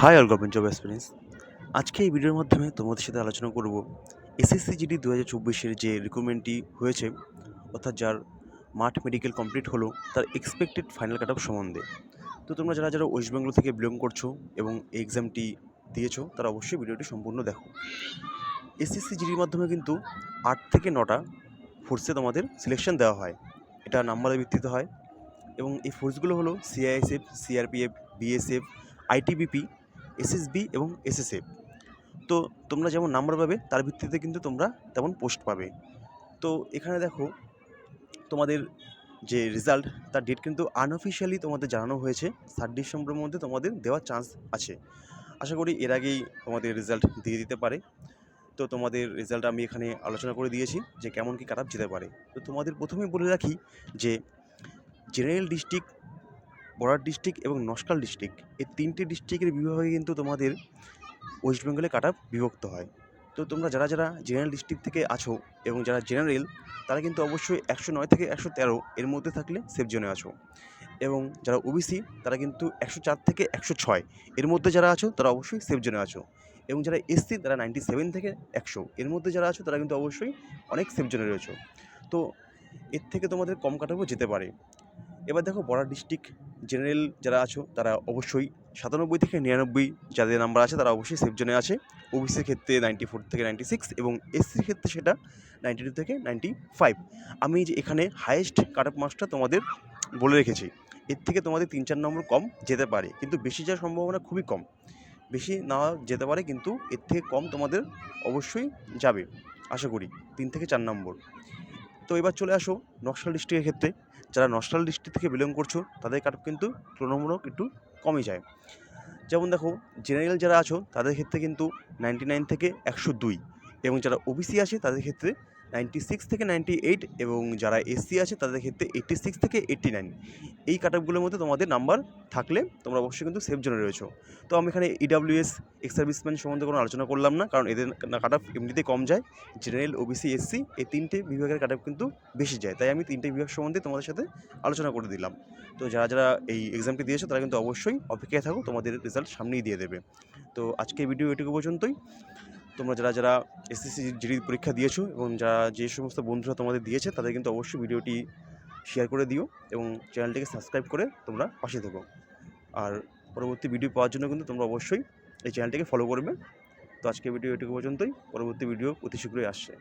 High all government job aspirants. আজকে এই ভিডিওর মাধ্যমে তোমাদের সাথে আলোচনা করব এসএসসি জিডি 2024-এর যে রিক্রুটমেন্টটি হয়েছে, অর্থাৎ যার মাঠ মেডিকেল কমপ্লিট হলো তার এক্সপেক্টেড ফাইনাল কাট অফ সম্বন্ধে। তো তোমরা যারা যারা ওয়েস্ট বেঙ্গল থেকে বিলং করছো এবং এই এক্সামটি দিয়েছো তারা অবশ্যই ভিডিওটি সম্পূর্ণ দেখো। এসএসসি জিডির মাধ্যমে কিন্তু 8 থেকে 9টা ফোর্সে তোমাদের সিলেকশন দেওয়া হয়, এটা নাম্বারের ভিত্তিতে হয় এবং এই ফোর্সগুলো হলো CISF, CRPF, BSF, ITBP, SSB এবং এসএসএফ। তো তোমরা যেমন নাম্বার পাবে তার ভিত্তিতে কিন্তু তোমরা তেমন পোস্ট পাবে। তো এখানে দেখো তোমাদের যে রেজাল্ট তার ডেট কিন্তু আনঅফিশিয়ালি তোমাদের জানানো হয়েছে 7 ডিসেম্বরের মধ্যে তোমাদের দেওয়ার চান্স আছে। আশা করি এর আগেই তোমাদের রেজাল্ট দিয়ে দিতে পারে। তো তোমাদের রেজাল্ট আমি এখানে আলোচনা করে দিয়েছি যে কেমন কী কাট অফ যেতে পারে। তো তোমাদের প্রথমেই বলে রাখি যে জেনারেল ডিস্ট্রিক্ট, বর্ডার ডিস্ট্রিক্ট এবং নস্কাল ডিস্ট্রিক্ট, এই 3টে ডিস্ট্রিক্টের বিভাগে কিন্তু তোমাদের ওয়েস্ট বেঙ্গলে কাট অফ বিভক্ত হয়। তো তোমরা যারা যারা জেনারেল ডিস্ট্রিক্ট থেকে আছো এবং যারা জেনারেল তারা কিন্তু অবশ্যই 109 থেকে 113 এর মধ্যে থাকলে সেফ জোনে আছো, এবং যারা ওবিসি তারা কিন্তু 104 থেকে 106 এর মধ্যে যারা আছো তারা অবশ্যই সেফ জোনে আছো, এবং যারা এসসি তারা 97 থেকে 100 এর মধ্যে যারা আছো তারা কিন্তু অবশ্যই অনেক সেফ জোনে রয়েছে। তো এর থেকে তোমাদের কম কাট অফও যেতে পারে। এবার দেখো বর্ডার ডিস্ট্রিক্ট জেনারেল যারা আছো তারা অবশ্যই 97 থেকে 99 যাদের নাম্বার আছে তারা অবশ্যই সেফ জোনে আছে। ওবিসির ক্ষেত্রে 94 থেকে 96 এবং এসসির ক্ষেত্রে সেটা 92 থেকে 95। আমি যে এখানে হাইয়েস্ট কাট অফ মার্কসটা তোমাদের বলে রেখেছি, এর থেকে তোমাদের 3-4 নম্বর কম যেতে পারে, কিন্তু বেশি যাওয়ার সম্ভাবনা খুবই কম। বেশি না যেতে পারে কিন্তু এর থেকে কম তোমাদের অবশ্যই যাবে আশা করি, 3 থেকে 4 নম্বর। তো এবার চলে আসো নকশাল ডিস্ট্রিক্টের ক্ষেত্রে। যারা নকশাল ডিস্ট্রিক্ট থেকে বিলং করছো তাদের কাট অফ কিন্তু তুলনামূলক একটু কমে যায়। যেমন দেখো জেনারেল যারা আছো তাদের ক্ষেত্রে কিন্তু 99 থেকে 102, এবং যারা ওবিসি আছে তাদের ক্ষেত্রে 96 থেকে 98, এবং যারা এসসি আছে তাদের ক্ষেত্রে 86 থেকে 89। এই কাট অফগুলোর মধ্যে তোমাদের নাম্বার থাকলে তোমরা অবশ্যই কিন্তু সেফ জোনে রয়েছো। তো আমি এখানে ইডাব্লিউএস, এক্স সার্ভিসম্যান সম্বন্ধে কোনো আলোচনা করলাম না, কারণ এদের কাট অফ এমনিতেই কম যায়। জেনারেল, ওবিসি, এসসি এই 3টে বিভাগের কাট অফ কিন্তু বেশি যায়, তাই আমি 3টে বিভাগ সম্বন্ধে তোমাদের সাথে আলোচনা করে দিলাম। তো যারা যারা এই এক্সামটি দিয়েছো তারা কিন্তু অবশ্যই অপেক্ষায় থাকো, তোমাদের রেজাল্ট সামনেই দিয়ে দেবে। তো আজকের ভিডিও এটুকু পর্যন্তই। তোমরা যারা যারা এসএসসি জিডি পরীক্ষা দিয়েছো এবং যারা যে সমস্ত বন্ধুরা তোমাদের দিয়েছে তাদের কিন্তু অবশ্যই ভিডিওটি শেয়ার করে দিও এবং চ্যানেলটিকে সাবস্ক্রাইব করে তোমরা পাশে থেকো। আর পরবর্তী ভিডিও পাওয়ার জন্য কিন্তু তোমরা অবশ্যই এই চ্যানেলটিকে ফলো করবে। তো আজকের ভিডিও এটুকু পর্যন্তই, পরবর্তী ভিডিও অতি শীঘ্রই আসছে।